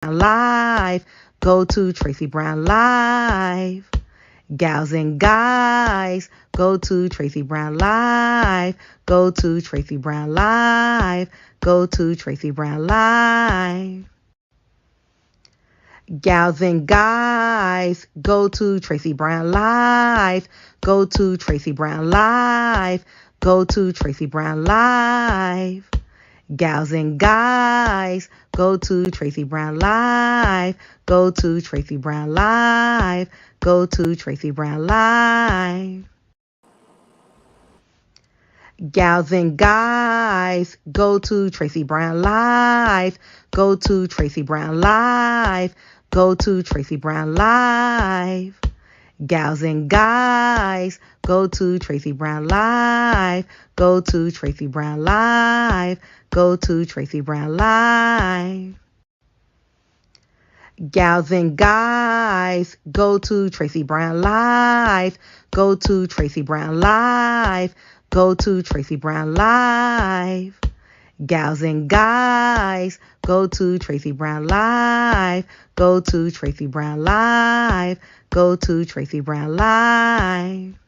Live. Go to Tracey Brown Live. Gals and guys, go to Tracey Brown Live. Go to Tracey Brown Live. Go to Tracey Brown Live. Gals and guys, go to Tracey Brown Live. Go to Tracey Brown Live. Go to Tracey Brown Live. Gals and guys, go to Tracey Brown Live. Go to Tracey Brown Live. Go to Tracey Brown Live. Gals and guys, go to Tracey Brown Live. Go to Tracey Brown Live. Go to Tracey Brown Live. Gals and guys, go to Tracey Brown Live. Go to Tracey Brown Live. Go to Tracey Brown Live. Gals and guys, go to Tracey Brown Live. Go to Tracey Brown Live. Go to Tracey Brown Live. Gals and guys, go to Tracey Brown Live. Go to Tracey Brown Live. Go to Tracey Brown Live.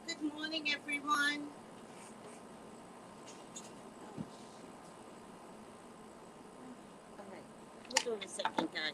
Good morning, everyone. All right, hold on a second, guys.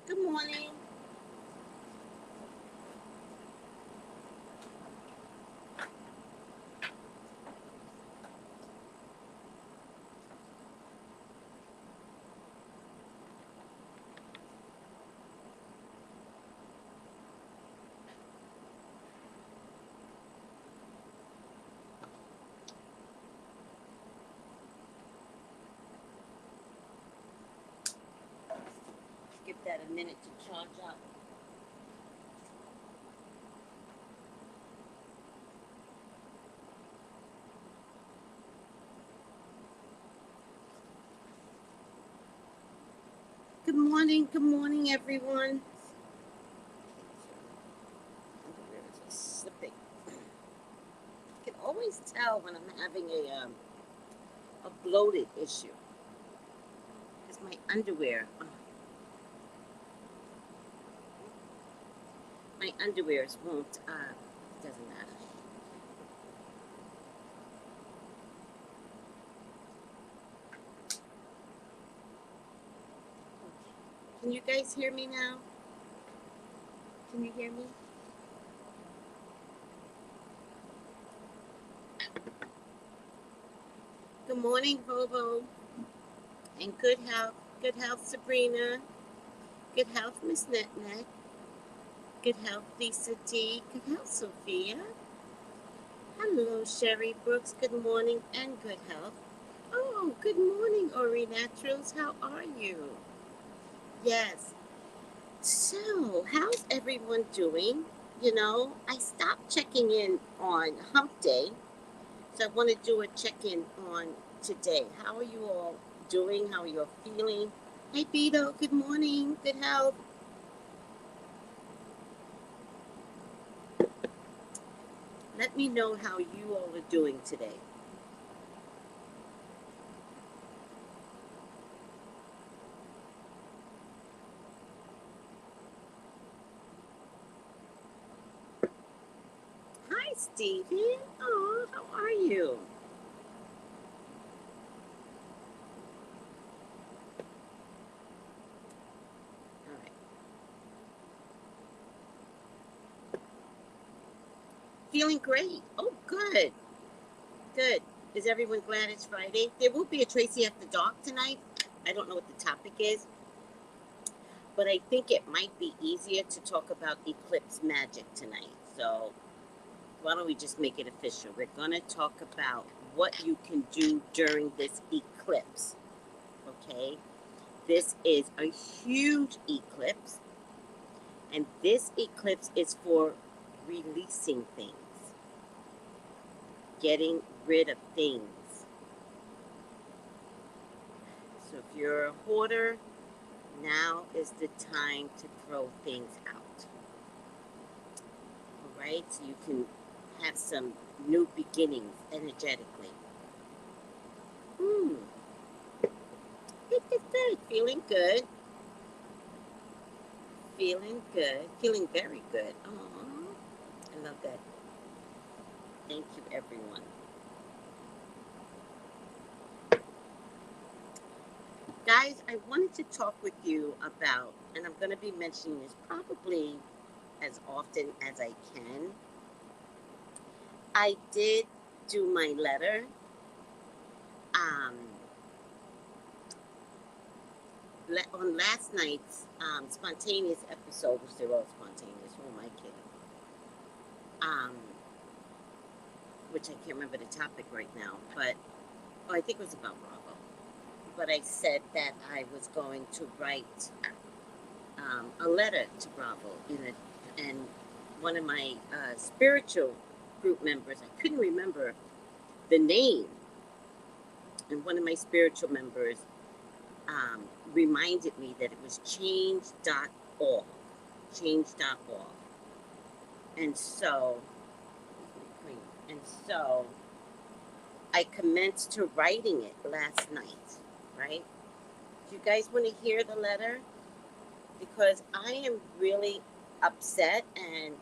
Good morning. Give that a minute to charge up. Good morning, everyone. Underwear is slipping. I can always tell when I'm having a bloated issue because my underwear won't. Doesn't matter. Can you guys hear me now? Can you hear me? Good morning, Bobo. And good health. Good health, Sabrina. Good health, Miss Netnet. Good health, Lisa D. Good health, Sophia. Hello, Sherry Brooks. Good morning and good health. Oh, good morning, Ori Naturals. How are you? Yes. So, how's everyone doing? You know, I stopped checking in on Hump Day, so I want to do a check-in on today. How are you all doing? How are you all feeling? Hey, Beto. Good morning. Good health. Let me know how you all are doing today. Hi, Stephen. Oh, how are you? All right. Feeling great. Oh, good. Good. Is everyone glad it's Friday? There will be a Tracy After Dark tonight. I don't know what the topic is, but I think it might be easier to talk about eclipse magic tonight. So why don't we just make it official? We're going to talk about what you can do during this eclipse. Okay? This is a huge eclipse, and this eclipse is for releasing things, getting rid of things. So if you're a hoarder, now is the time to throw things out. All right? So you can have some new beginnings energetically. It's good. Feeling good. Feeling good. Feeling very good. Aww. I love that. Thank you, everyone. Guys, I wanted to talk with you about, and I'm going to be mentioning this probably as often as I can. I did do my letter. On last night's spontaneous episode, which they're all spontaneous, who am I kidding? Which I can't remember the topic right now, but I think it was about Bravo. But I said that I was going to write a letter to Bravo, and one of my spiritual group members, I couldn't remember the name, and one of my spiritual members reminded me that it was change.org. Change.org. And so I commenced to writing it last night, right? Do you guys want to hear the letter? Because I am really upset, and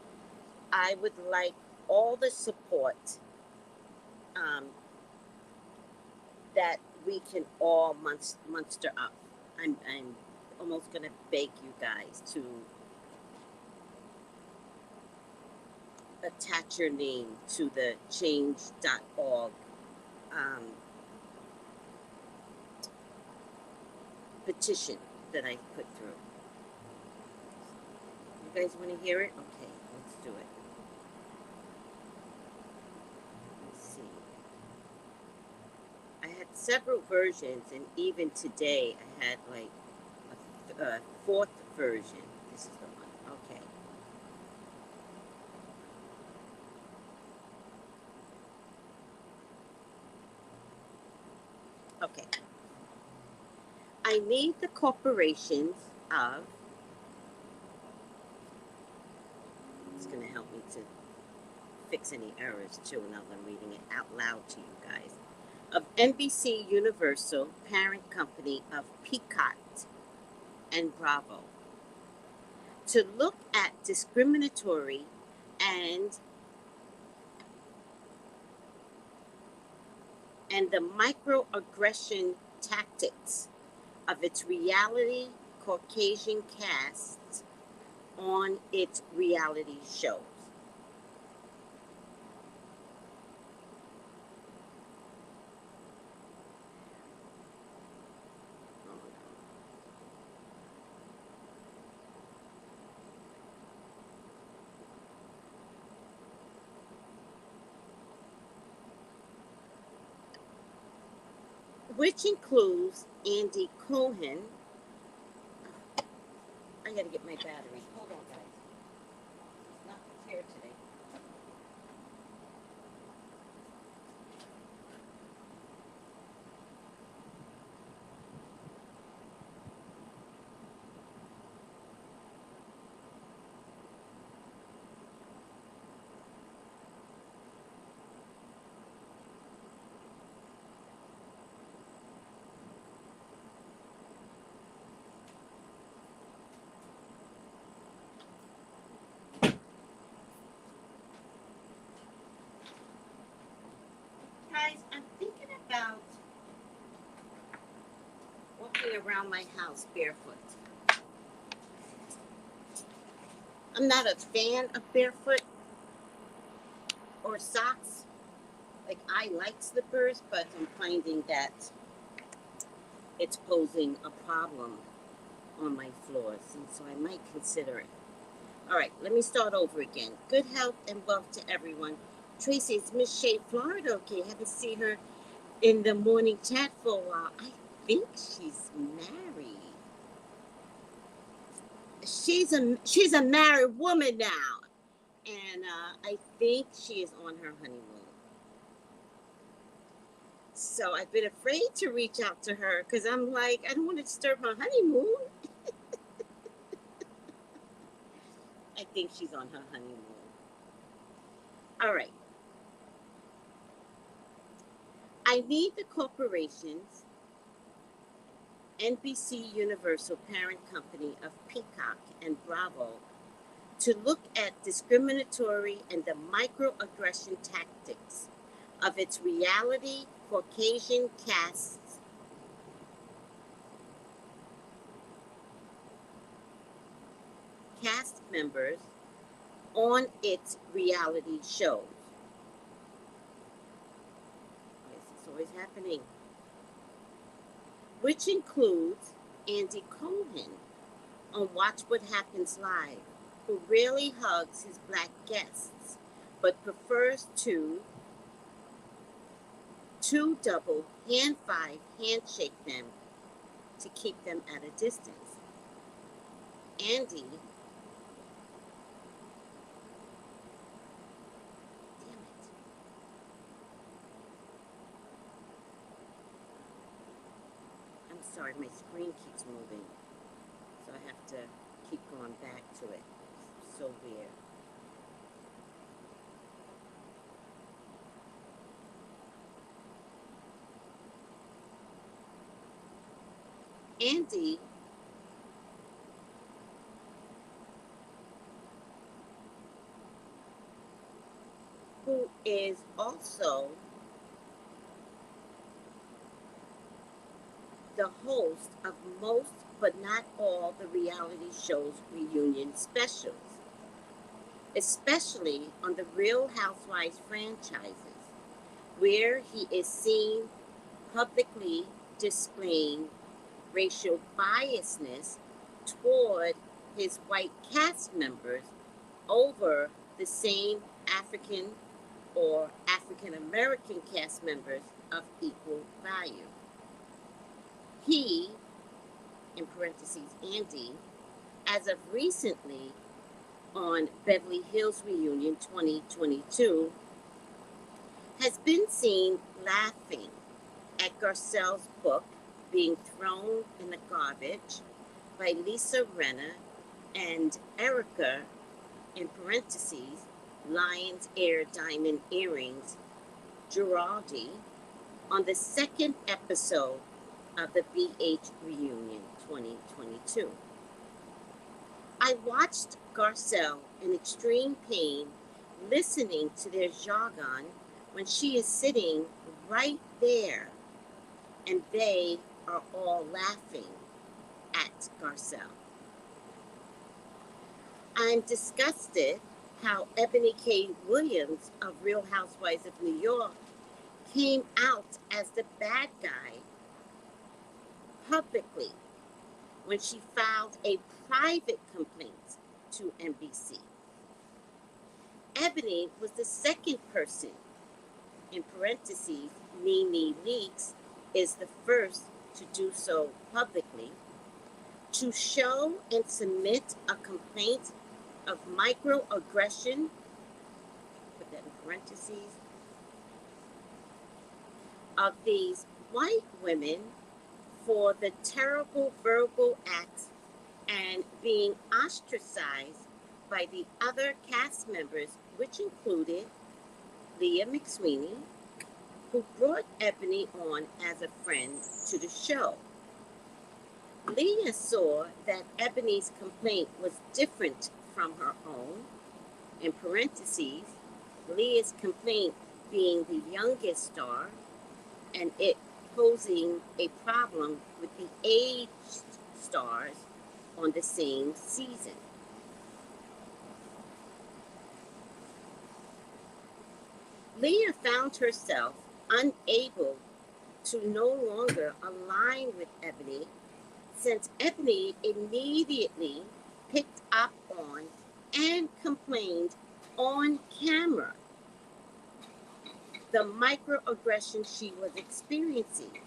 I would like all the support that we can all muster up. I'm almost going to beg you guys to attach your name to the change.org petition that I put through. You guys want to hear it? Okay, let's do it. Let's see. I had several versions, and even today I had like a fourth version. This is the one. Okay. Okay. I need the corporations of, it's going to help me to fix any errors too, now that I'm reading it out loud to you guys, of NBC Universal, parent company of Peacock and Bravo, to look at discriminatory and the microaggression tactics of its reality Caucasian casts on its reality shows. Which includes Andy Cohen. I gotta get my battery. Hold on, guys. It's not clear today. Guys, I'm thinking about walking around my house barefoot. I'm not a fan of barefoot or socks. Like, I like slippers, but I'm finding that it's posing a problem on my floors, and so I might consider it. All right, let me start over again. Good health and wealth to everyone. Tracy, it's Miss Shea, Florida. Okay, haven't seen her in the morning chat for a while. I think she's married. She's a married woman now, and I think she is on her honeymoon. So I've been afraid to reach out to her because I'm like, I don't want to disturb her honeymoon. I think she's on her honeymoon. All right. I need the corporations, NBC Universal parent company of Peacock and Bravo, to look at discriminatory and the microaggression tactics of its reality Caucasian cast members on its reality shows. This is always happening. Which includes Andy Cohen on Watch What Happens Live, who rarely hugs his black guests, but prefers to double handshake them to keep them at a distance. Andy, damn it. I'm sorry, my screen keeps moving, so I have to keep going back to it. It's so weird. Andy who is also the host of most but not all the reality show's reunion specials, especially on the Real Housewives franchises, where he is seen publicly displaying racial biasness toward his white cast members over the same African or African American cast members of equal value. He, in parentheses, Andy, as of recently on Beverly Hills Reunion 2022, has been seen laughing at Garcelle's book being thrown in the garbage by Lisa Rinna and Erica, in parentheses, Lion's Air Diamond Earrings, Giraldi, on the second episode of the BH Reunion 2022. I watched Garcelle in extreme pain listening to their jargon when she is sitting right there and they are all laughing at Garcelle. I'm disgusted how Ebony K. Williams of Real Housewives of New York came out as the bad guy publicly when she filed a private complaint to NBC. Ebony was the second person, in parentheses, Nene Leakes is the first to do so publicly, to show and submit a complaint of microaggression, put that in parentheses, of these white women for the terrible verbal acts and being ostracized by the other cast members, which included Leah McSweeney, who brought Ebony on as a friend to the show. Leah saw that Ebony's complaint was different from her own, in parentheses, Leah's complaint being the youngest star and it posing a problem with the aged stars on the same season. Leah found herself unable to no longer align with Ebony, since Ebony immediately picked up on and complained on camera the microaggression she was experiencing,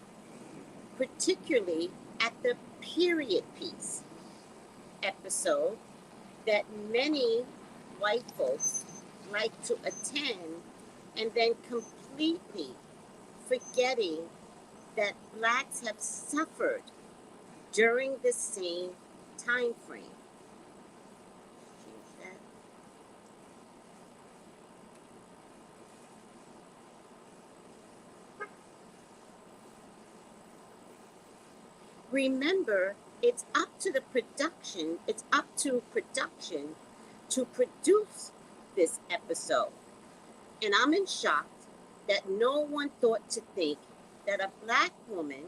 particularly at the period piece episode that many white folks like to attend, and then completely forgetting that blacks have suffered during the same time frame. Change that. Remember, it's up to production to produce this episode. And I'm in shock that no one thought to think that a black woman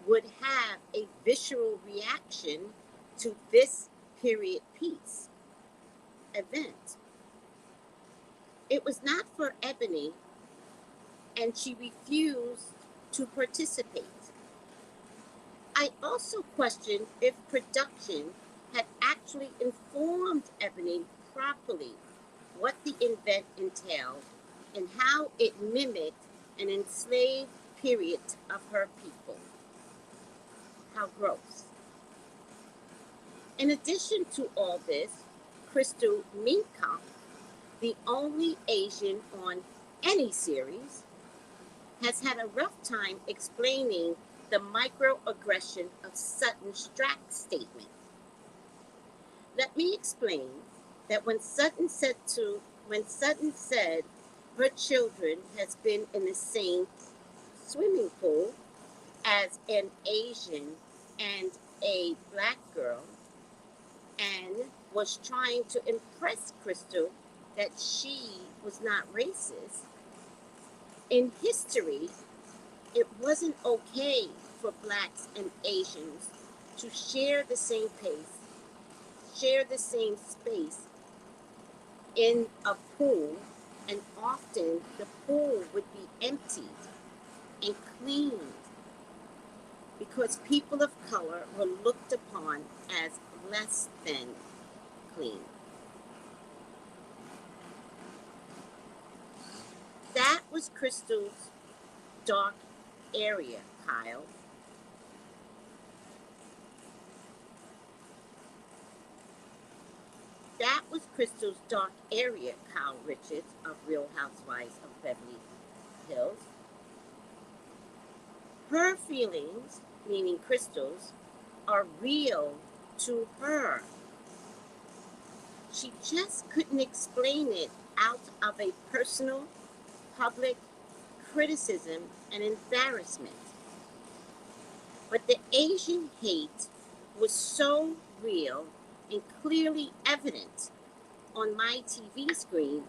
would have a visceral reaction to this period piece event. It was not for Ebony, and she refused to participate. I also question if production had actually informed Ebony properly what the event entailed and how it mimicked an enslaved period of her people. How gross. In addition to all this, Crystal Minkoff, the only Asian on any series, has had a rough time explaining the microaggression of Sutton Strack's statement. Let me explain that when Sutton said her children has been in the same swimming pool as an Asian and a black girl, and was trying to impress Crystal that she was not racist, in history, it wasn't okay for blacks and Asians to share the same space in a pool, and often the pool would be emptied and cleaned because people of color were looked upon as less than clean. That was Crystal's dark area, Kyle. That was Crystal's dark area, Kyle Richards of Real Housewives of Beverly Hills. Her feelings, meaning Crystal's, are real to her. She just couldn't explain it out of a personal, public criticism and embarrassment. But the Asian hate was so real and clearly evident on my TV screen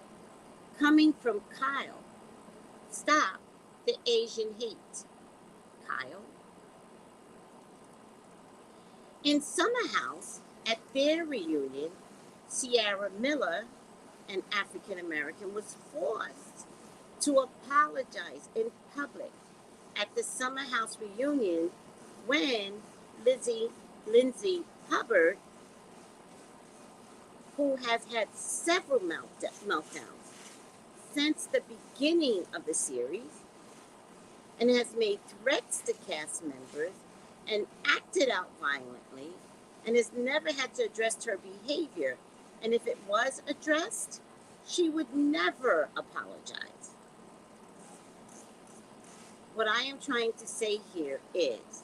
coming from Kyle. Stop the Asian hate, Kyle. In Summer House, at their reunion, Sierra Miller, an African American, was forced to apologize in public at the Summer House reunion when Lindsay Hubbard, who has had several meltdowns since the beginning of the series and has made threats to cast members and acted out violently and has never had to address her behavior. And if it was addressed, she would never apologize. What I am trying to say here is,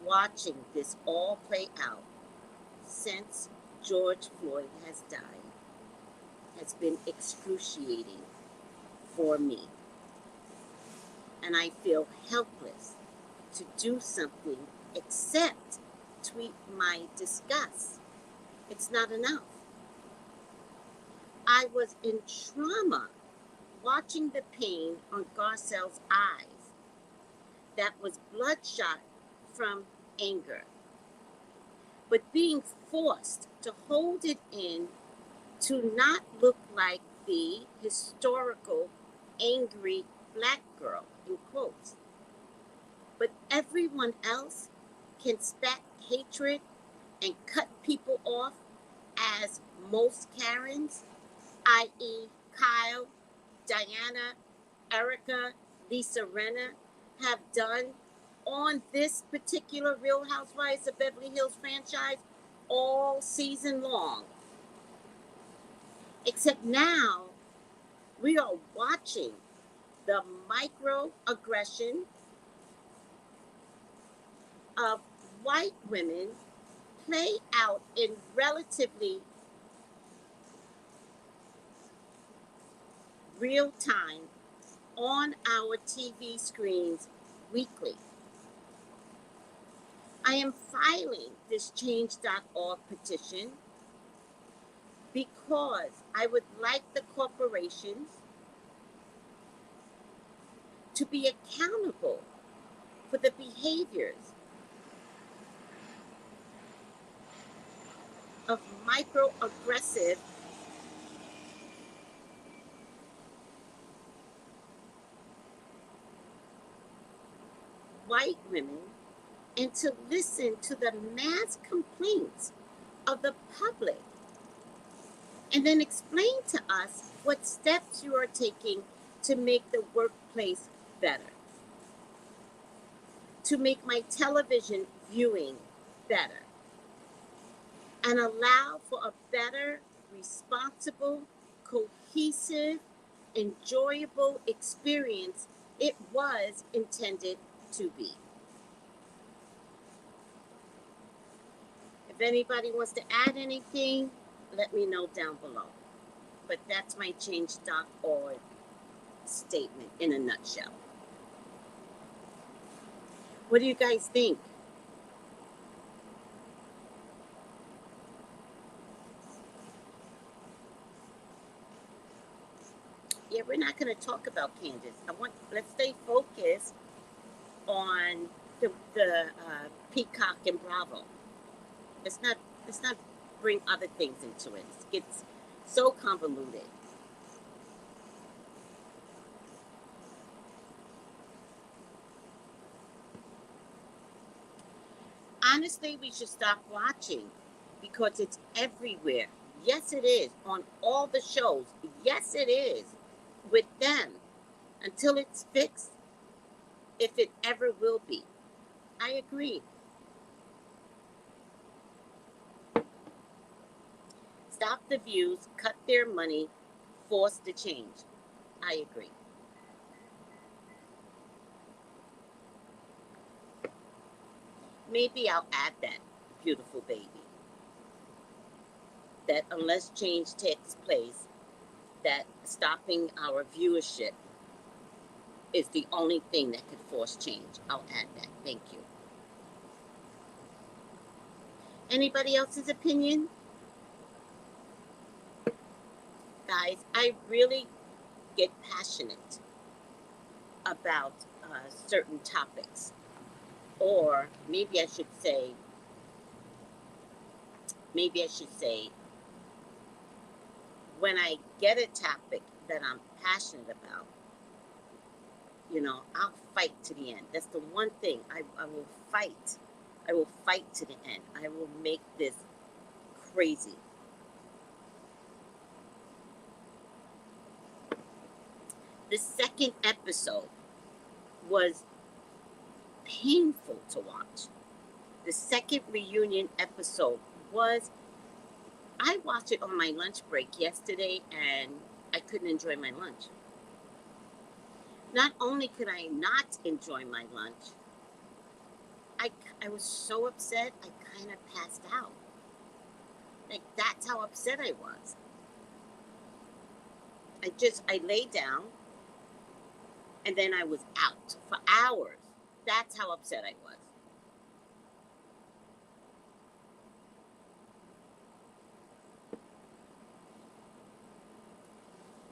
watching this all play out since George Floyd has died has been excruciating for me. And I feel helpless to do something except tweet my disgust. It's not enough. I was in trauma watching the pain on Garcelle's eyes that was bloodshot from anger, but being forced to hold it in to not look like the historical angry black girl, in quotes. But everyone else can spat hatred and cut people off as most Karens, i.e. Kyle, Diana, Erica, Lisa Renner, have done on this particular Real Housewives of Beverly Hills franchise all season long. Except now we are watching the microaggression of white women play out in relatively real time on our TV screens weekly. I am filing this change.org petition because I would like the corporations to be accountable for the behaviors of microaggressive white women and to listen to the mass complaints of the public and then explain to us what steps you are taking to make the workplace better, to make my television viewing better, and allow for a better, responsible, cohesive, enjoyable experience it was intended to be. If anybody wants to add anything, let me know down below. But that's my change.org statement in a nutshell. What do you guys think? Yeah, we're not going to talk about Candace. Let's stay focused on the Peacock and Bravo. Let's not bring other things into it. It gets so convoluted. Honestly, we should stop watching because it's everywhere. Yes, it is on all the shows. Yes, it is with them until it's fixed, if it ever will be. I agree. Stop the views, cut their money, force the change. I agree. Maybe I'll add that, beautiful baby. That unless change takes place, that stopping our viewership is the only thing that could force change. I'll add that. Thank you. Anybody else's opinion? Guys, I really get passionate about certain topics. Or maybe I should say, when I get a topic that I'm passionate about, I'll fight to the end. That's the one thing. I will fight. I will fight to the end. I will make this crazy. The second episode was painful to watch. The second reunion episode was, I watched it on my lunch break yesterday and I couldn't enjoy my lunch. Not only could I not enjoy my lunch, I was so upset I kind of passed out. Like, that's how upset I was. I laid down and then I was out for hours. That's how upset I was.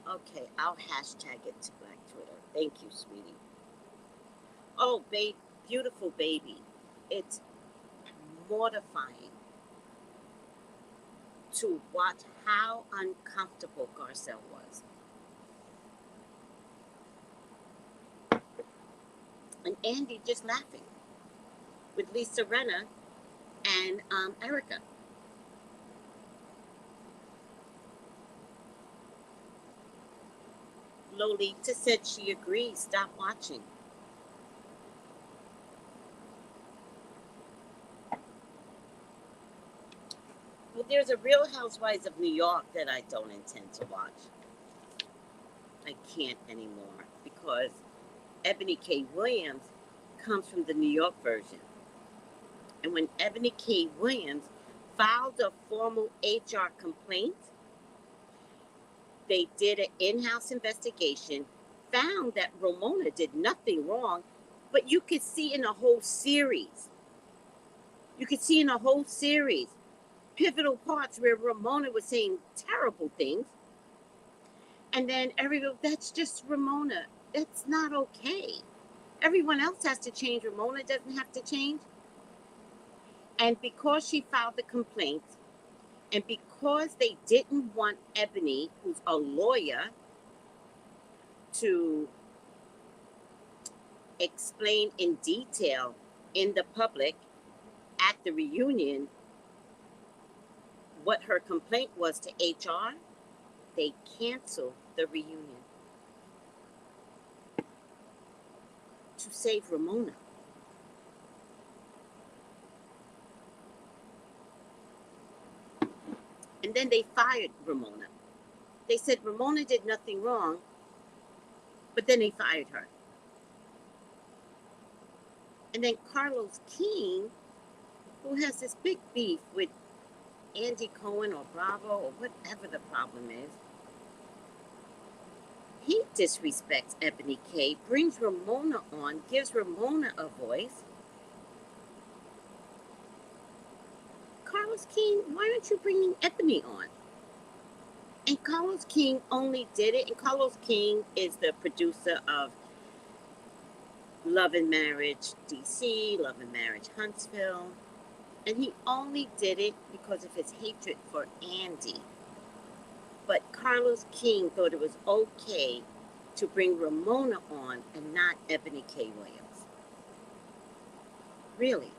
Okay, I'll hashtag it to Black Twitter. Thank you, sweetie. Oh, babe, beautiful baby. It's mortifying to watch how uncomfortable Garcelle was. And Andy just laughing with Lisa Renner and Erica. Lolita said she agrees. Stop watching. Well, there's a Real Housewives of New York that I don't intend to watch. I can't anymore because Ebony K. Williams comes from the New York version. And when Ebony K. Williams filed a formal HR complaint, they did an in-house investigation, found that Ramona did nothing wrong, but you could see in a whole series. You could see in a whole series pivotal parts where Ramona was saying terrible things. And then everybody, that's just Ramona. That's not okay. Everyone else has to change. Ramona doesn't have to change. And because she filed the complaint, and because they didn't want Ebony, who's a lawyer, to explain in detail in the public at the reunion what her complaint was to HR, they canceled the reunion to save Ramona. And then they fired Ramona. They said Ramona did nothing wrong, but then they fired her. And then Carlos King, who has this big beef with Andy Cohen or Bravo or whatever the problem is, he disrespects Ebony K, brings Ramona on, gives Ramona a voice. Carlos King, why aren't you bringing Ebony on? And Carlos King only did it, and Carlos King is the producer of Love and Marriage DC, Love and Marriage Huntsville, and he only did it because of his hatred for Andy. But Carlos King thought it was okay to bring Ramona on and not Ebony K. Williams. Really?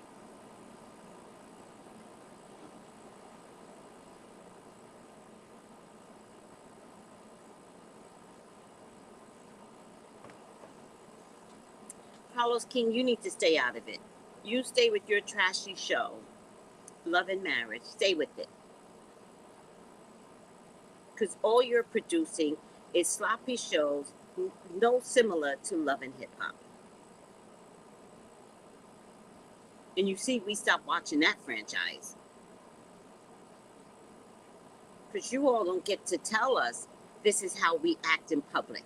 Carlos King, you need to stay out of it. You stay with your trashy show, Love and Marriage. Stay with it. Because all you're producing is sloppy shows, no similar to Love and Hip Hop. And you see, we stopped watching that franchise. Because you all don't get to tell us this is how we act in public.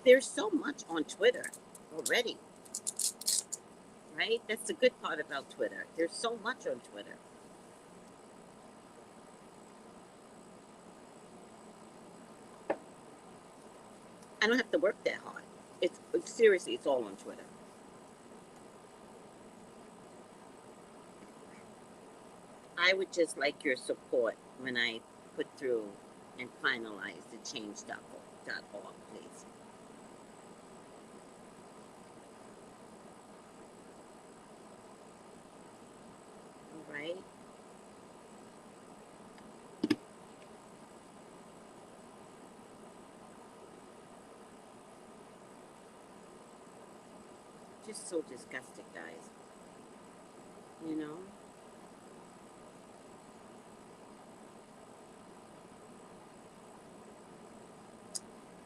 There's so much on Twitter already, right? That's the good part about Twitter. There's so much on Twitter. I don't have to work that hard. It's seriously, it's all on Twitter. I would just like your support when I put through and finalize the change.org, please. All right. Just so disgusted, guys. You know?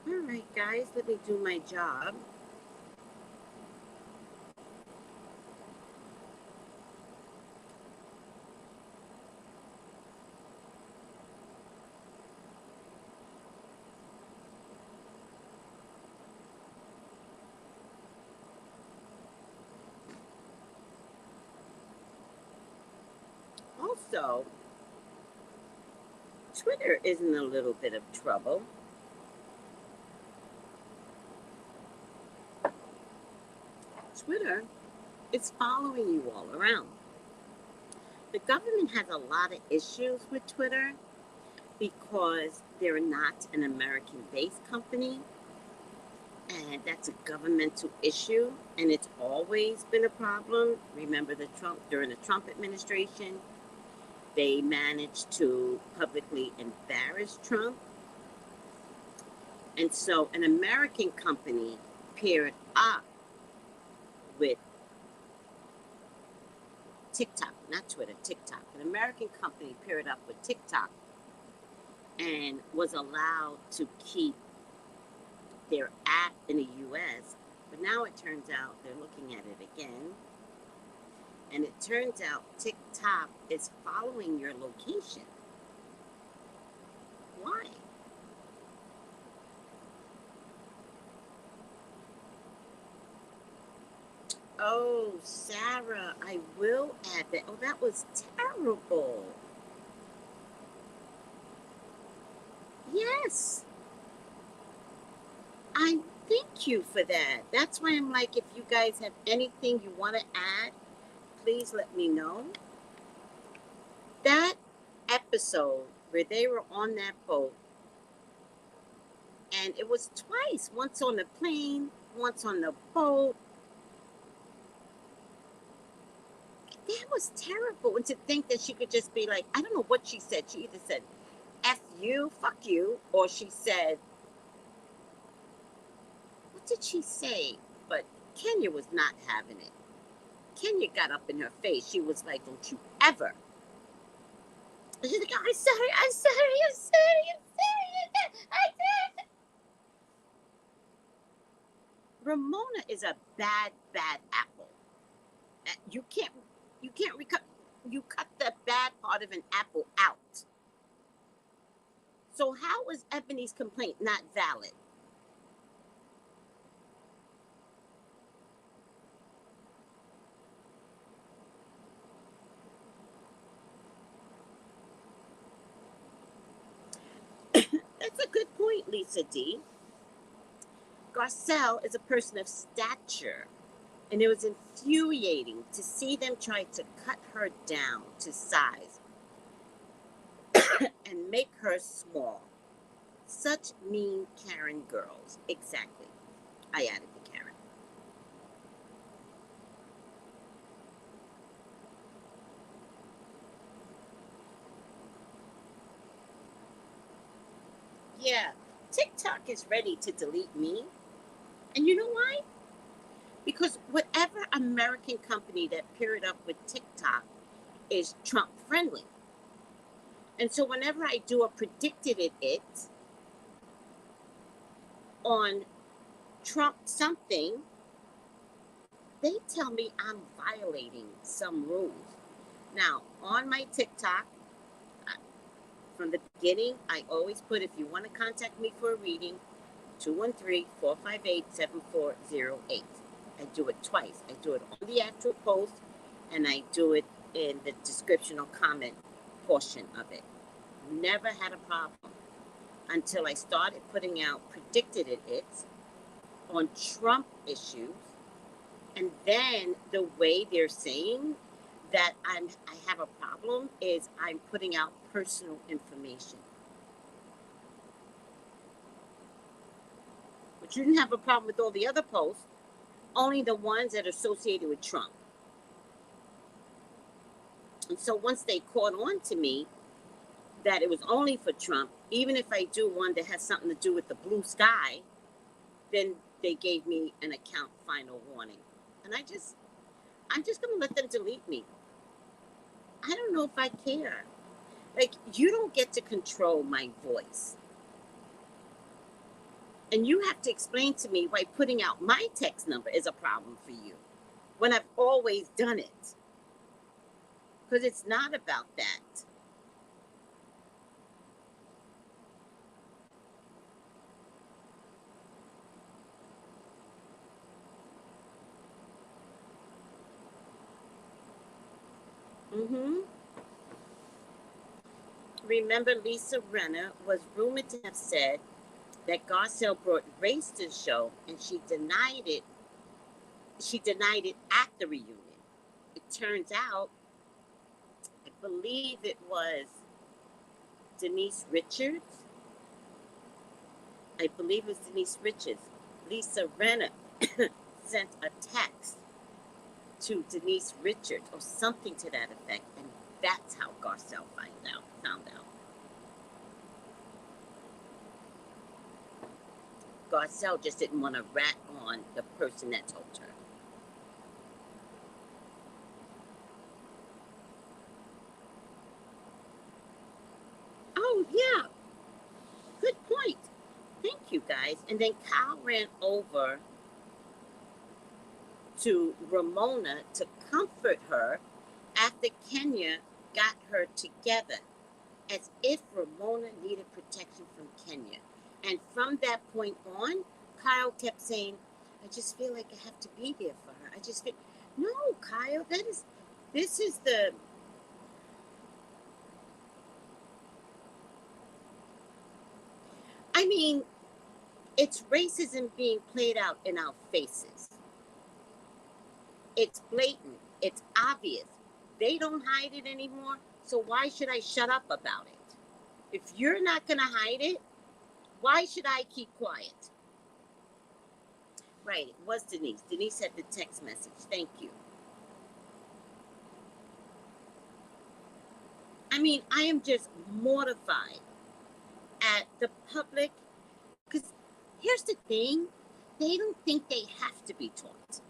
All right, guys, let me do my job. Also, Twitter is in a little bit of trouble. Twitter is following you all around. The government has a lot of issues with Twitter because they're not an American-based company, and that's a governmental issue, and it's always been a problem. Remember during the Trump administration, they managed to publicly embarrass Trump. And so an American company paired up with TikTok, not Twitter, TikTok. An American company paired up with TikTok and was allowed to keep their app in the US. But now it turns out they're looking at it again. And it turns out TikTok is following your location. Why? Oh, Sarah, I will add that. Oh, that was terrible. Yes, I thank you for that. That's why I'm like, if you guys have anything you want to add, please let me know. That episode where they were on that boat, and it was twice, once on the plane, once on the boat. That was terrible. And to think that she could just be like, I don't know what she said. She either said, F you, fuck you, or she said, what did she say? But Kenya was not having it. Kenya got up in her face. She was like, don't you ever. And she's like, I'm sorry, I'm sorry, I'm sorry, I'm sorry, I'm sorry. Ramona is a bad, bad apple. You can't you cut the bad part of an apple out. So how is Ebony's complaint not valid? That's a good point, Lisa D. Garcelle is a person of stature, and it was infuriating to see them try to cut her down to size and make her small. Such mean Karen girls. Exactly. I added the Karen. Yeah, TikTok is ready to delete me. And you know why? Because whatever American company that paired up with TikTok is Trump friendly. And so whenever I do a predicted it on Trump something, they tell me I'm violating some rules. Now, on my TikTok, from the beginning, I always put, if you want to contact me for a reading, 213-458-7408. I do it twice. I do it on the actual post, and I do it in the description or comment portion of it. Never had a problem until I started putting out predicted it on Trump issues, and then the way they're saying that I have a problem is I'm putting out personal information. But you didn't have a problem with all the other posts, only the ones that are associated with Trump. And so once they caught on to me that it was only for Trump, even if I do one that has something to do with the blue sky, then they gave me an account final warning. And I'm just going to let them delete me. I don't know if I care. Like, you don't get to control my voice. And you have to explain to me why putting out my text number is a problem for you when I've always done it. Because it's not about that. Remember, Lisa Renner was rumored to have said that Garcelle brought race to the show, and she denied it. She denied it at the reunion. It turns out, I believe it was Denise Richards. I believe it was Denise Richards Lisa Renner sent a text to Denise Richards or something to that effect, and that's how Garcelle found out. Garcelle just didn't want to rat on the person that told her. Oh, yeah. Good point. Thank you, guys. And then Kyle ran over to Ramona to comfort her after Kenya got her together, as if Ramona needed protection from Kenya. And from that point on, Kyle kept saying, I just feel like I have to be there for her. I just feel, no, Kyle, this is the, I mean, it's racism being played out in our faces. It's blatant. It's obvious. They don't hide it anymore, so why should I shut up about it? If you're not going to hide it, why should I keep quiet? Right, it was Denise. Denise had the text message. Thank you. I mean, I am just mortified at the public, because here's the thing. They don't think they have to be taught.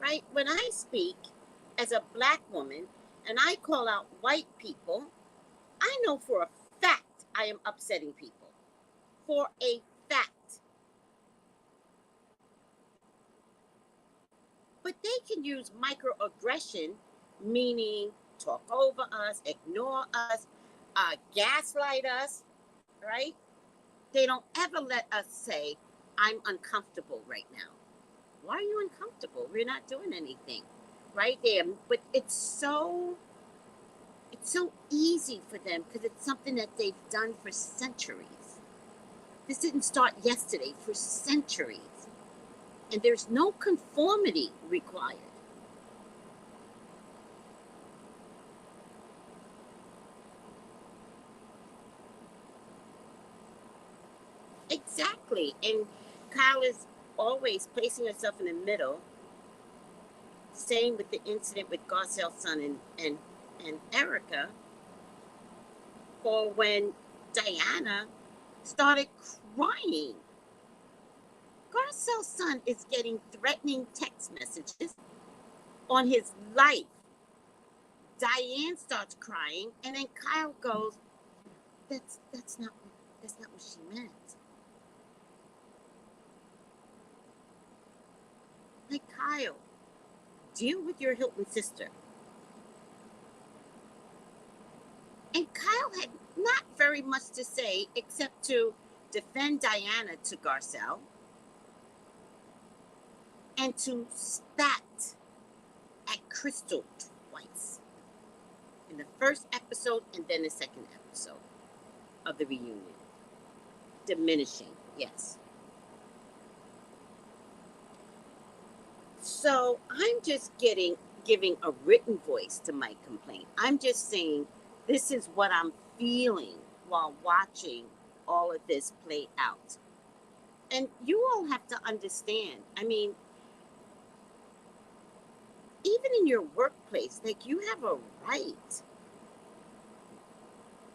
Right? When I speak as a black woman and I call out white people, I know for a fact I am upsetting people. For a fact. But they can use microaggression, meaning talk over us, ignore us, gaslight us, right? They don't ever let us say, I'm uncomfortable right now. Why are you uncomfortable? We're not doing anything, right? But it's so easy for them because it's something that they've done for centuries. This didn't start yesterday, for centuries. And there's no conformity required. Exactly. And Kyle is always placing herself in the middle. Same with the incident with Garcelle's son and Erica. Or when Diana started crying. Garcelle's son is getting threatening text messages on his life. Diane starts crying, and then Kyle goes, that's not what she meant. Like, Kyle, deal with your Hilton sister. And Kyle had not very much to say except to defend Diana to Garcelle and to spat at Crystal twice. In the first episode and then the second episode of the reunion. Diminishing, yes. So I'm just giving a written voice to my complaint. I'm just saying this is what I'm feeling while watching all of this play out. And you all have to understand, I mean, even in your workplace, like, you have a right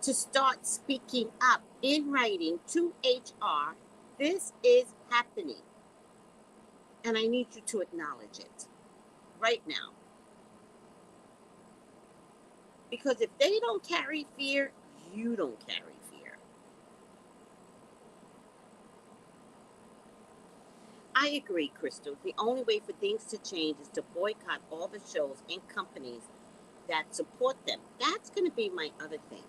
to start speaking up in writing to HR. This is happening. And I need you to acknowledge it right now. Because if they don't carry fear, you don't carry fear. I agree, Crystal. The only way for things to change is to boycott all the shows and companies that support them. That's going to be my other thing.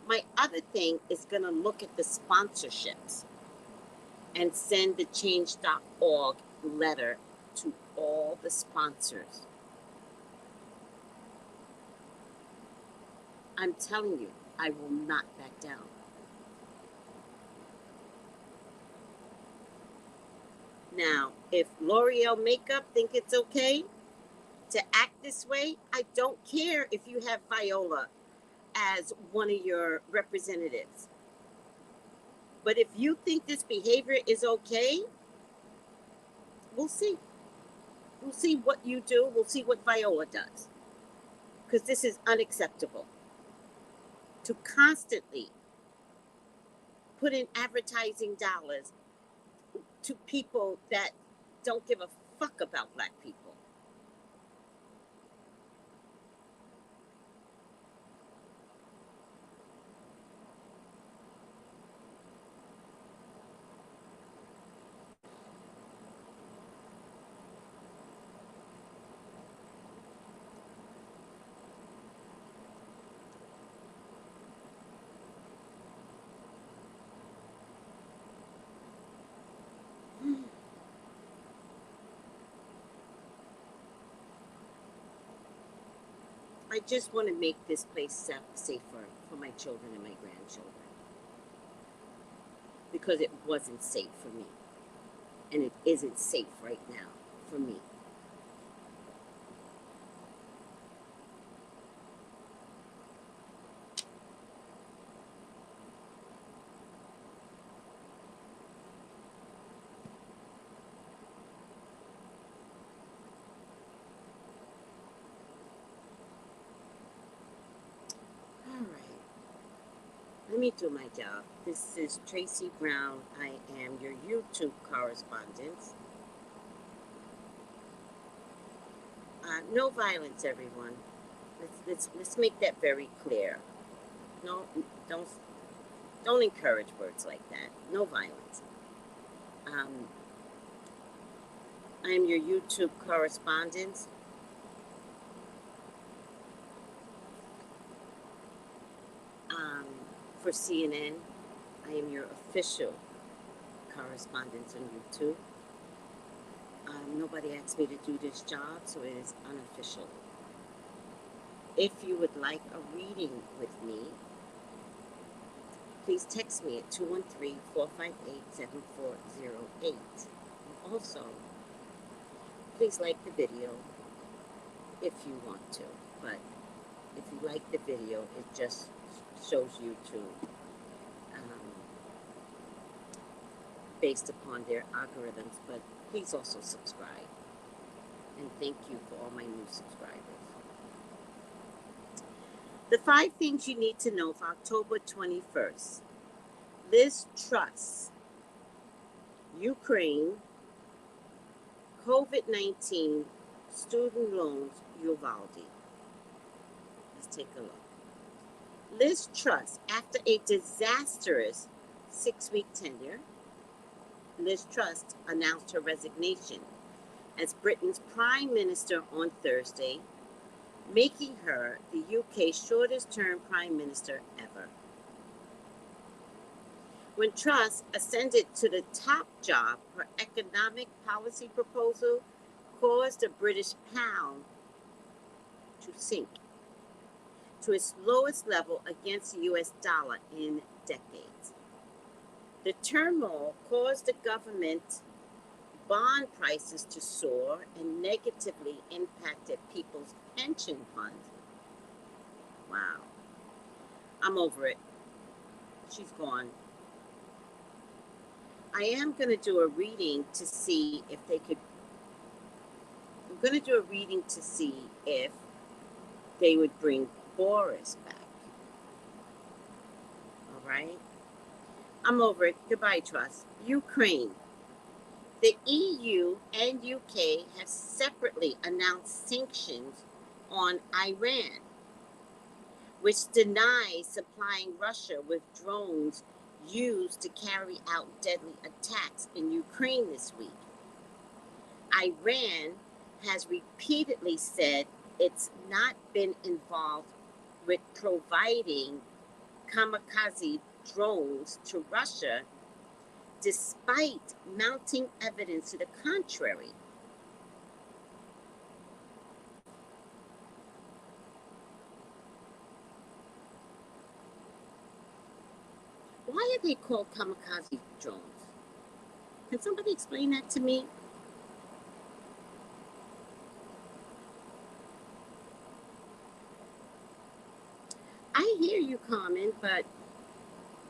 My other thing is going to look at the sponsorships and send the change.org letter to all the sponsors. I'm telling you, I will not back down. Now, if L'Oreal Makeup think it's okay to act this way, I don't care if you have Viola as one of your representatives. But if you think this behavior is okay, we'll see. We'll see what you do. We'll see what Viola does. Because this is unacceptable. To constantly put in advertising dollars to people that don't give a fuck about black people. I just want to make this place safer for my children and my grandchildren. Because it wasn't safe for me. And it isn't safe right now for me. All right. Let me do my job. This is Tracey Brown. I am your YouTube correspondent. No violence, everyone. Let's make that very clear. No, don't encourage words like that. No violence. I am your YouTube correspondent. For CNN, I am your official correspondent on YouTube. Nobody asked me to do this job, so it is unofficial. If you would like a reading with me, please text me at 213-458-7408. Also, please like the video if you want to, but if you like the video, it just shows YouTube based upon their algorithms, but please also subscribe. And thank you for all my new subscribers. The 5 things you need to know for October 21st. Liz Truss, Ukraine, COVID-19, student loans, Uvalde. Let's take a look. Liz Truss, after a disastrous 6-week tenure, Liz Truss announced her resignation as Britain's Prime Minister on Thursday, making her the UK's shortest-term Prime Minister ever. When Truss ascended to the top job, her economic policy proposal caused the British pound to sink to its lowest level against the US dollar in decades. The turmoil caused the government bond prices to soar and negatively impacted people's pension funds. Wow. I'm over it. She's gone. I am going to do a reading to see if they could. I'm going to do a reading to see if they would bring Boris back. All right? I'm over it. Goodbye, Truss. Ukraine. The EU and UK have separately announced sanctions on Iran, which denies supplying Russia with drones used to carry out deadly attacks in Ukraine this week. Iran has repeatedly said it's not been involved with providing kamikaze drones to Russia, despite mounting evidence to the contrary. Why are they called kamikaze drones? Can somebody explain that to me? I hear you, Carmen, but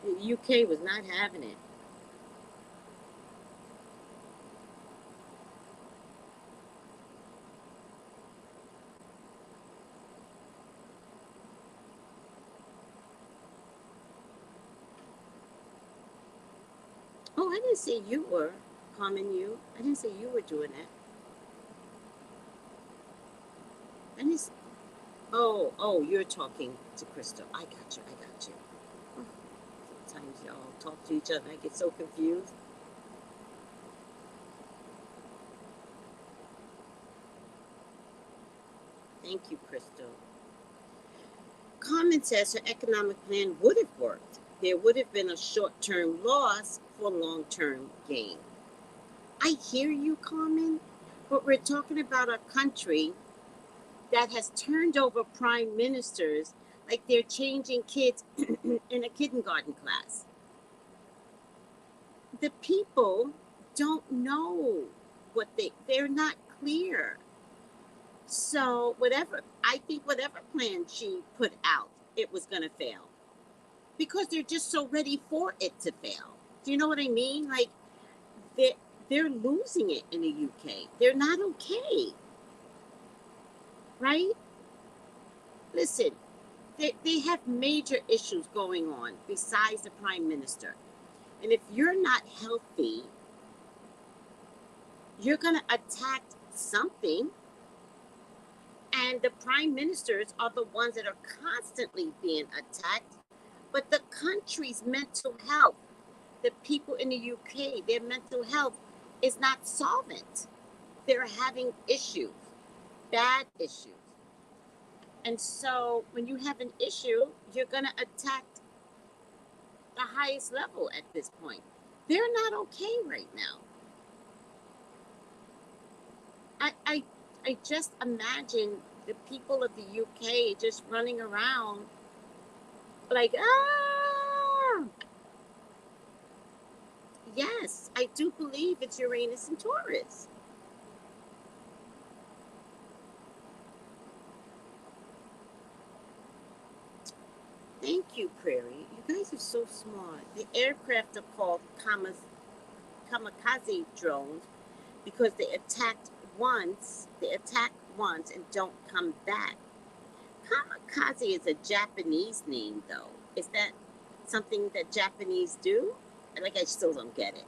the UK was not having it. Oh, I didn't say you were, Carmen, you. I didn't say you were doing that. I didn't. Oh, you're talking to Crystal. I got you. Oh, sometimes y'all talk to each other. I get so confused. Thank you, Crystal. Carmen says her economic plan would have worked. There would have been a short-term loss for long-term gain. I hear you, Carmen, but we're talking about a country that has turned over prime ministers like they're changing kids in a kindergarten class. The people don't know what they're not clear. So I think whatever plan she put out, it was going to fail because they're just so ready for it to fail. Do you know what I mean? Like they're, they're losing it in the UK. They're not okay, right? Listen, they have major issues going on besides the prime minister. And if you're not healthy, you're going to attack something. And the prime ministers are the ones that are constantly being attacked. But the country's mental health, the people in the UK, their mental health is not solvent. They're having issues, bad issues. And so when you have an issue, you're going to attack the highest level at this point. They're not okay right now. I just imagine the people of the UK just running around like, ah! Yes, I do believe it's Uranus and Taurus. Thank you, Prairie. You guys are so smart. The aircraft are called kamikaze drones because they attack once and don't come back. Kamikaze is a Japanese name, though. Is that something that Japanese do? Like, I still don't get it.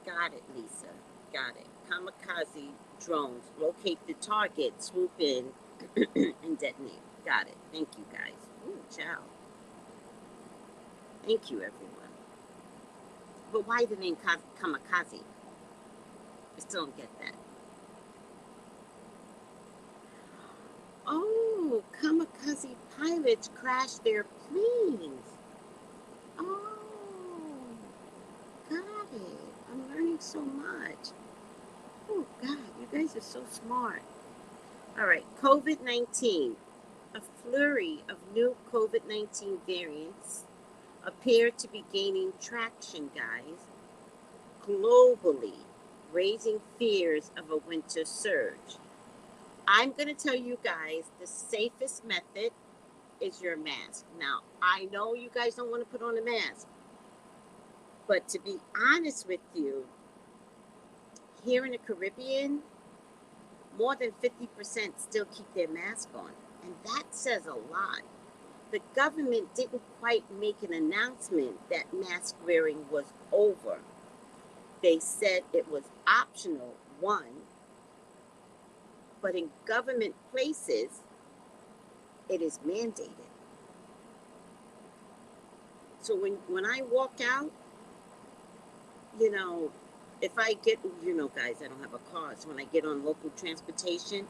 Got it, Lisa. Got it. Kamikaze drones locate the target, swoop in, and detonate. Got it. Thank you, guys. Ooh, ciao. Thank you, everyone. But why the name kamikaze? I still don't get that. Oh, kamikaze pilots crash their planes. Oh, got it. I'm learning so much. Oh, God, you guys are so smart. All right, COVID-19. A flurry of new COVID-19 variants appear to be gaining traction, guys, globally, raising fears of a winter surge. I'm going to tell you guys the safest method is your mask. Now, I know you guys don't want to put on a mask, but to be honest with you, here in the Caribbean, more than 50% still keep their mask on, and that says a lot. The government didn't quite make an announcement that mask wearing was over. They said it was optional, one, but in government places, it is mandated. So when I walk out, you know, if I get, guys, I don't have a car, so when I get on local transportation,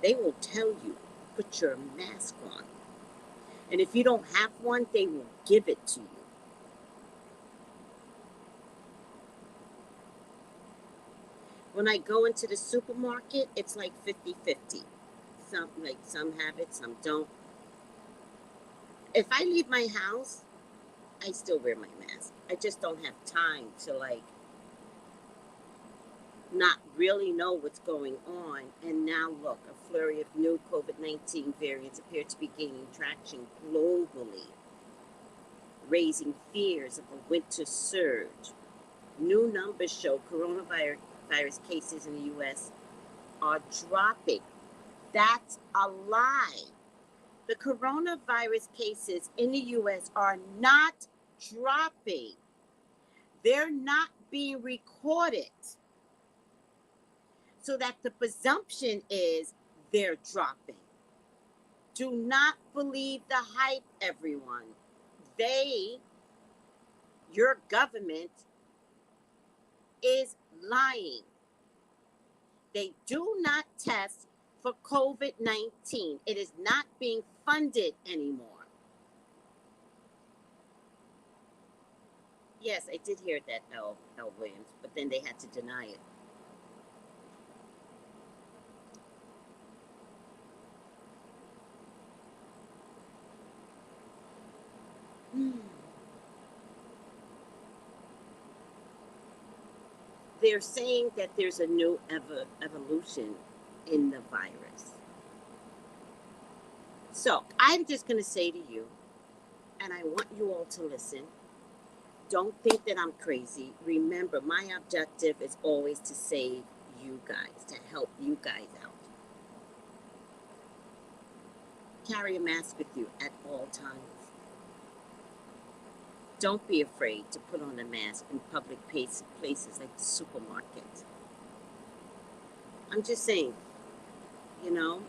they will tell you, put your mask on. And if you don't have one, they will give it to you. When I go into the supermarket, it's like 50-50. Some have it, some don't. If I leave my house, I still wear my mask. I just don't have time to not really know what's going on. And now look, a flurry of new COVID-19 variants appear to be gaining traction globally, raising fears of a winter surge. New numbers show coronavirus cases in the U.S. are dropping. That's a lie. The coronavirus cases in the U.S. are not dropping. They're not being recorded. So that the presumption is they're dropping. Do not believe the hype, everyone. Your government is lying. They do not test for COVID-19. It is not being funded anymore. Yes, I did hear that, L. Williams, but then they had to deny it. They're saying that there's a new evolution in the virus. So I'm just going to say to you, and I want you all to listen, don't think that I'm crazy. Remember, my objective is always to save you guys, to help you guys out. Carry a mask with you at all times. Don't be afraid to put on a mask in public places like the supermarket. I'm just saying, you know,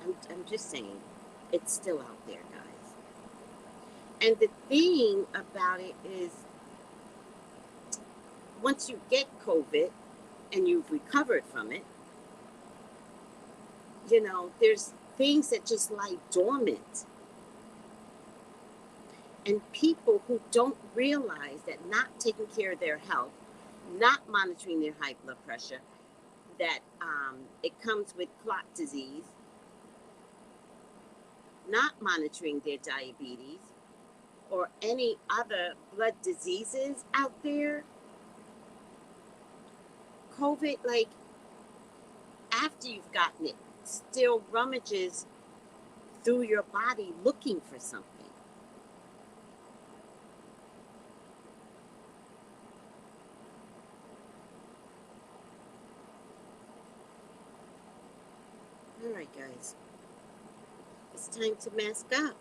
I'm just saying, it's still out there, guys. And the thing about it is, once you get COVID and you've recovered from it, you know, there's things that just lie dormant. And people who don't realize that not taking care of their health, not monitoring their high blood pressure, that it comes with clot disease, not monitoring their diabetes or any other blood diseases out there, COVID, like, after you've gotten it, still rummages through your body looking for something. All right, guys, it's time to mask up.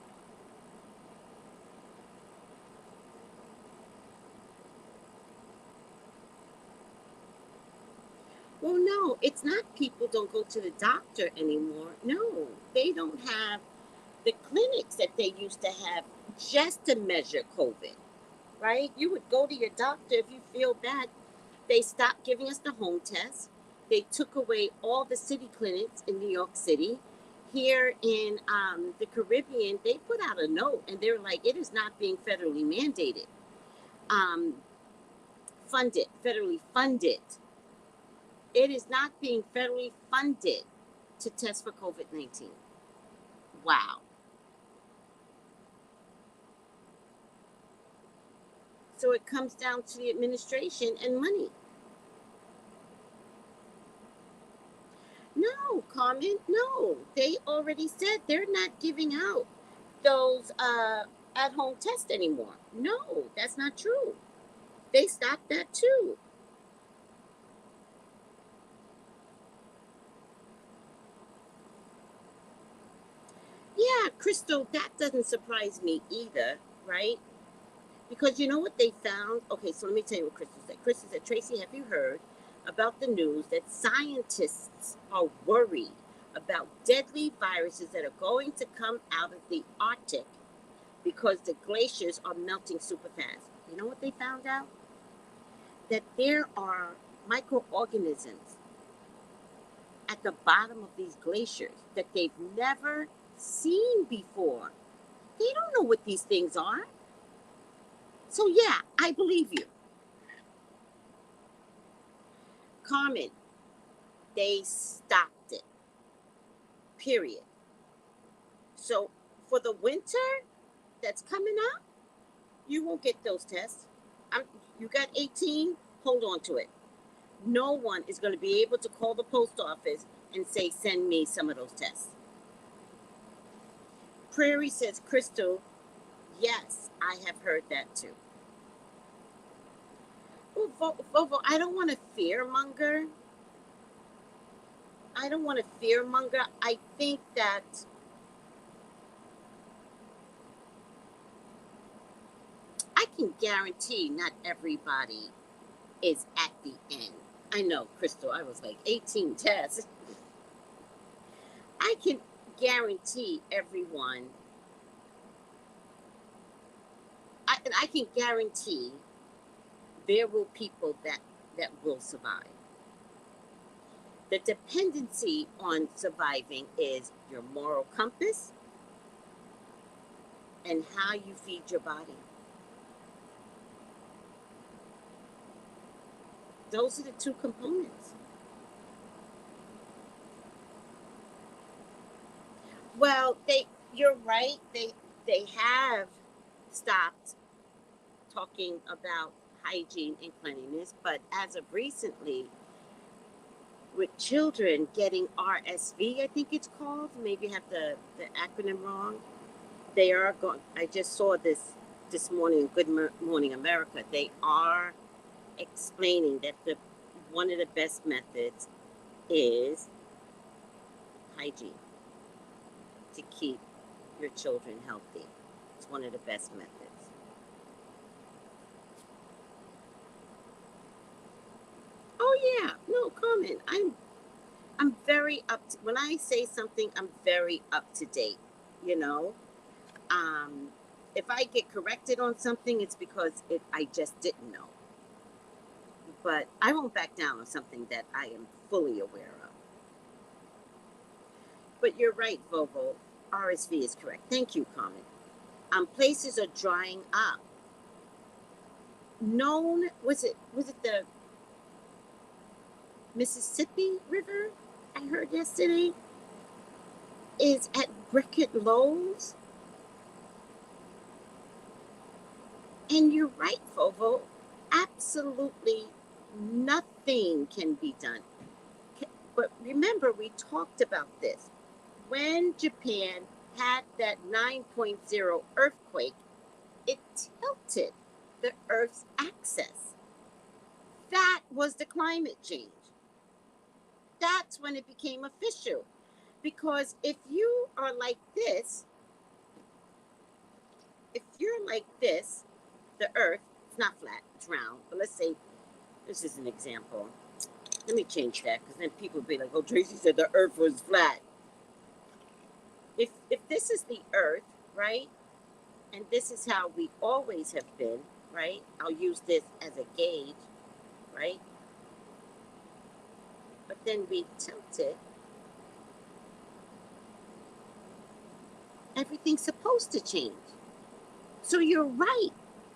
Well, no, it's not people don't go to the doctor anymore. No, they don't have the clinics that they used to have just to measure COVID, right? You would go to your doctor if you feel bad. They stopped giving us the home test. They took away all the city clinics in New York City. Here in the Caribbean, they put out a note and they're like, it is not being federally mandated, federally funded. It is not being federally funded to test for COVID-19. Wow. So it comes down to the administration and money. No, Carmen, no. They already said they're not giving out those at-home tests anymore. No, that's not true. They stopped that too. Yeah, Crystal, that doesn't surprise me either, right? Because you know what they found? Okay, so let me tell you what Crystal said. Crystal said, Tracy, have you heard about the news that scientists are worried about deadly viruses that are going to come out of the Arctic because the glaciers are melting super fast? You know what they found out? That there are microorganisms at the bottom of these glaciers that they've never seen before. They don't know what these things are. So yeah, I believe you. Carmen, they stopped it. Period. So for the winter that's coming up, you won't get those tests. You got 18, hold on to it. No one is going to be able to call the post office and say, send me some of those tests. Prairie says, Crystal, yes, I have heard that too. Well, Vovo, I don't want to fearmonger. I think that can guarantee not everybody is at the end. I know, Crystal, I was like 18 tests. I can guarantee everyone, I can guarantee there will people that will survive. The dependency on surviving is your moral compass and how you feed your body. Those are the two components. Well, you're right. They have stopped talking about hygiene and cleanliness, but as of recently, with children getting RSV, I think it's called. Maybe I have the acronym wrong. They are going. I just saw this morning in Good Morning America. They are explaining that one of the best methods is hygiene to keep your children healthy. It's one of the best methods. Oh yeah, no comment. I'm very up to, when I say something, I'm very up to date. You know, if I get corrected on something, it's because I just didn't know. But I won't back down on something that I am fully aware of. But you're right, Vovo. RSV is correct. Thank you, Carmen. Places are drying up. Was it the Mississippi River? I heard yesterday is at record lows. And you're right, Vovo. Absolutely nothing can be done. But remember, we talked about this. When Japan had that 9.0 earthquake, it tilted the Earth's axis. That was the climate change. That's when it became official. Because if you are like this, the Earth, it's not flat, it's round. But let's say, this is an example. Let me change that, because then people will be like, oh, Tracy said the Earth was flat. If this is the Earth, right, and this is how we always have been, right, I'll use this as a gauge, right, but then we tilt it, everything's supposed to change. So you're right.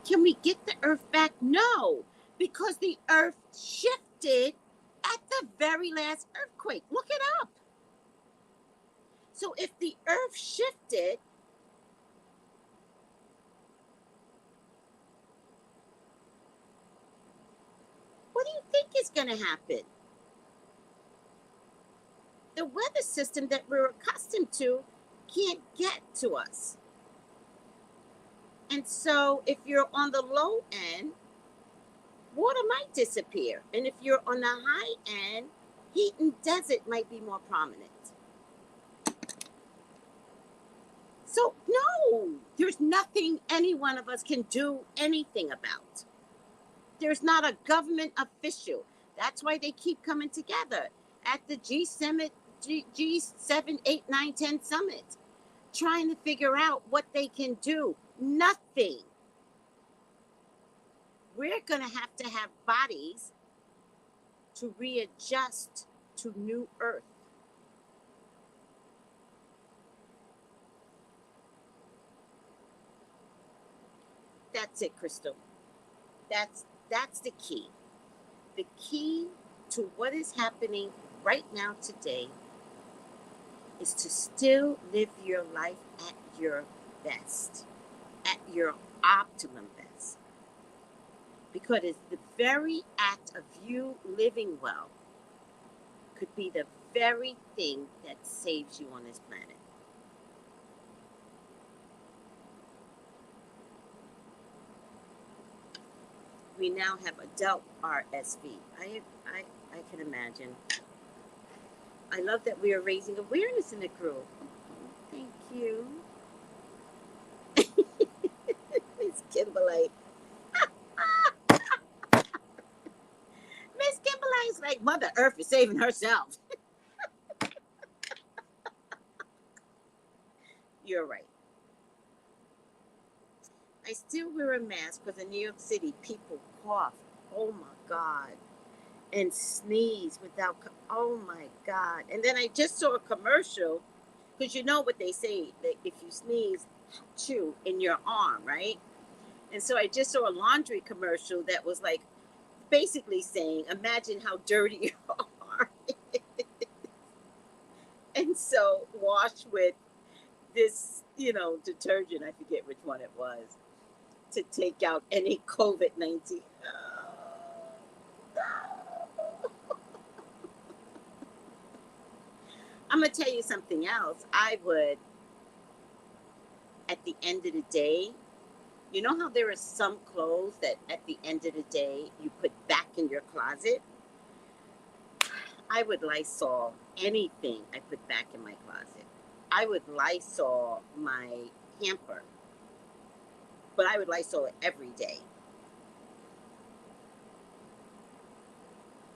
Can we get the Earth back? No, because the Earth shifted at the very last earthquake. Look it up. So if the Earth shifted, what do you think is going to happen? The weather system that we're accustomed to can't get to us. And so if you're on the low end, water might disappear. And if you're on the high end, heat and desert might be more prominent. So no, there's nothing any one of us can do anything about. There's not a government official. That's why they keep coming together at the G7, 8, 9, 10 summit, trying to figure out what they can do. Nothing. We're going to have bodies to readjust to new Earth. That's it, Crystal. That's the key. The key to what is happening right now today is to still live your life at your best, at your optimum best. Because it's the very act of you living well could be the very thing that saves you on this planet. We now have adult RSV. I can imagine. I love that we are raising awareness in the group. Thank you. Miss Kimberly. earth is saving herself. You're right. I still wear a mask because in New York City, people cough. Oh my God. And sneeze without, oh my God. And then I just saw a commercial, because you know what they say, that if you sneeze, chew in your arm, right? And so I just saw a laundry commercial that was like basically saying, imagine how dirty you are. And so wash with this, detergent, I forget which one it was, to take out any COVID-19. I'm going to tell you something else. I would, at the end of the day, you know how there are some clothes that at the end of the day you put back in your closet? I would Lysol anything I put back in my closet. I would Lysol my hamper, but I would Lysol it every day.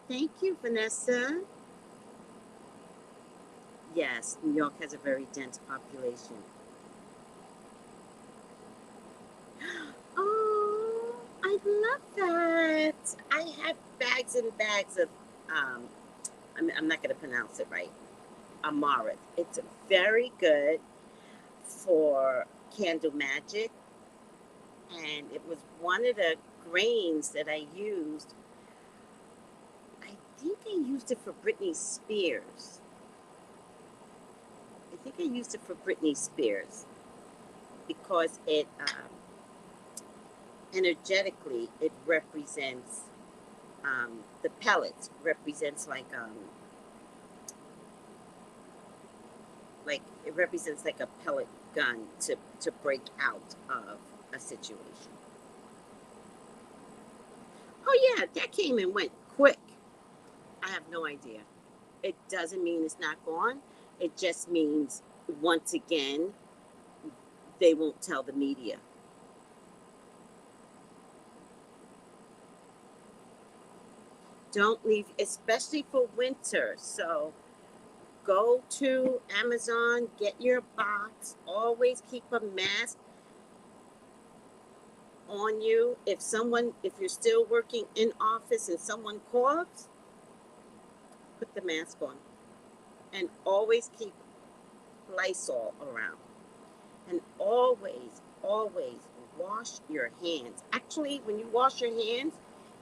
Thank you, Vanessa. Yes, New York has a very dense population. Oh, I love that. I have bags and bags of, I'm not going to pronounce it right, Amaranth. It's very good for candle magic, and it was one of the grains that I used. I think I used it for Britney Spears. Because it energetically it represents the pellets represents like it represents like a pellet gun to break out of a situation. Oh yeah, that came and went quick. I have no idea. It doesn't mean it's not gone. It just means, once again, they won't tell the media. Don't leave, especially for winter. So go to Amazon, get your box. Always keep a mask on you. If you're still working in office and someone coughs, put the mask on. And always keep Lysol around. And always, always wash your hands. Actually, when you wash your hands,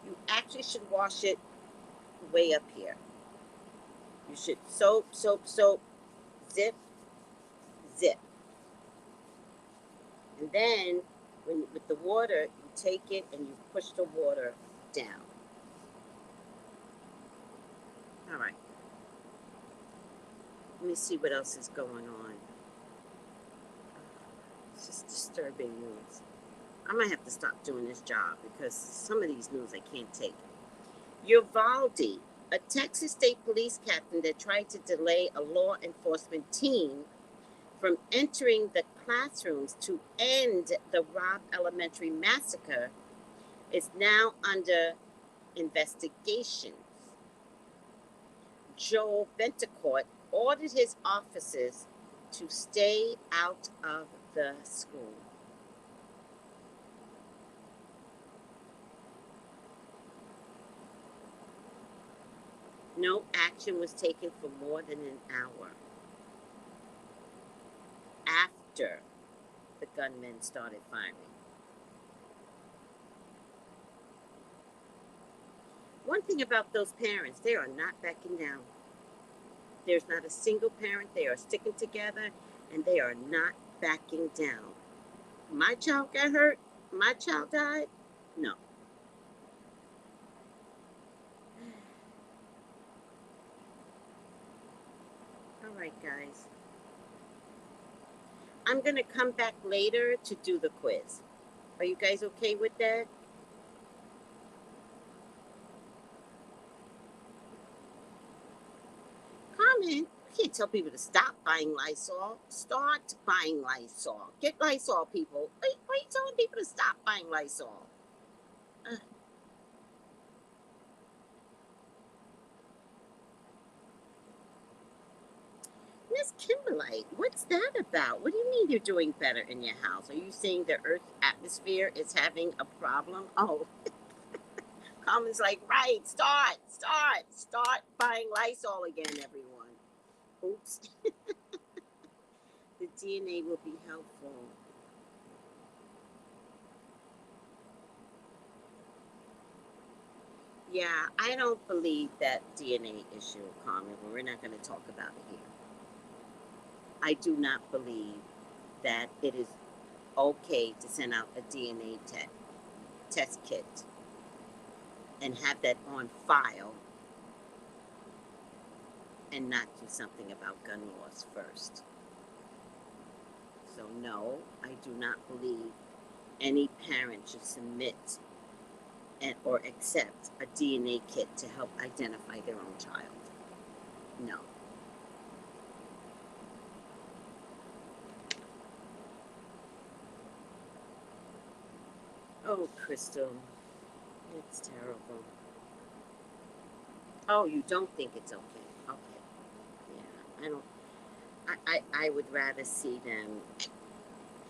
you actually should wash it way up here. You should soap, zip, zip. And then with the water, you take it and you push the water down. All right. Let me see what else is going on. It's just disturbing news. I might have to stop doing this job because some of these news I can't take. Uvalde, a Texas State Police captain that tried to delay a law enforcement team from entering the classrooms to end the Robb Elementary massacre, is now under investigation. Joel Bentecourt ordered his officers to stay out of the school. No action was taken for more than an hour after the gunmen started firing. One thing about those parents, they are not backing down. There's not a single parent. They are sticking together, and they are not backing down. My child got hurt. My child died. No. All right, guys. I'm going to come back later to do the quiz. Are you guys okay with that? Comment. I can't tell people to stop buying Lysol. Start buying Lysol. Get Lysol, people. Why are you telling people to stop buying Lysol? Miss Kimberlite, what's that about? What do you mean you're doing better in your house? Are you saying the Earth's atmosphere is having a problem? Oh, Carmen's like, right, start buying Lysol again, everyone. Oops. The DNA will be helpful. Yeah, I don't believe that DNA issue, Carmen, but we're not going to talk about it here. I do not believe that it is okay to send out a DNA test kit and have that on file and not do something about gun laws first. So no, I do not believe any parent should submit or accept a DNA kit to help identify their own child. No. Oh, Crystal, it's terrible. Oh, you don't think it's okay? Okay. Yeah, I don't. I would rather see them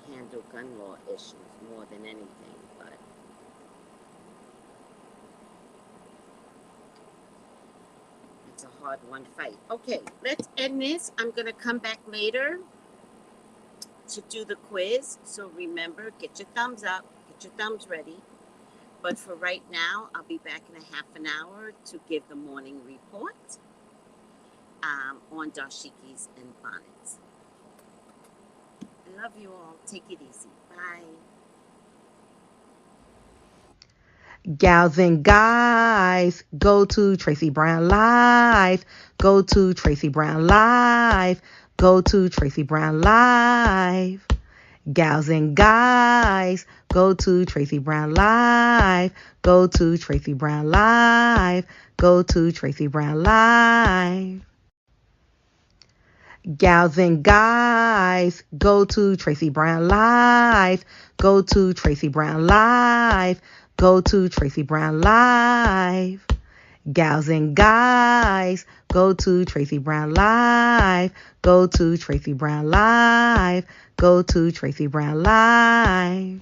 handle gun law issues more than anything, but it's a hard-won fight. Okay, let's end this. I'm going to come back later to do the quiz. So remember, get your thumbs up, get your thumbs ready. But for right now, I'll be back in a half an hour to give the morning report on dashikis and bonnets. I love you all. Take it easy. Bye. Gals and guys, go to Tracey Brown Live. Go to Tracey Brown Live. Go to Tracey Brown Live. Gals and guys, go to Tracey Brown Live. Go to Tracey Brown Live. Go to Tracey Brown Live. Gals and guys, go to Tracey Brown Live. Go to Tracey Brown Live. Go to Tracey Brown Live. Gals and guys, go to Tracey Brown Live. Go to Tracey Brown Live. Go to Tracey Brown Live.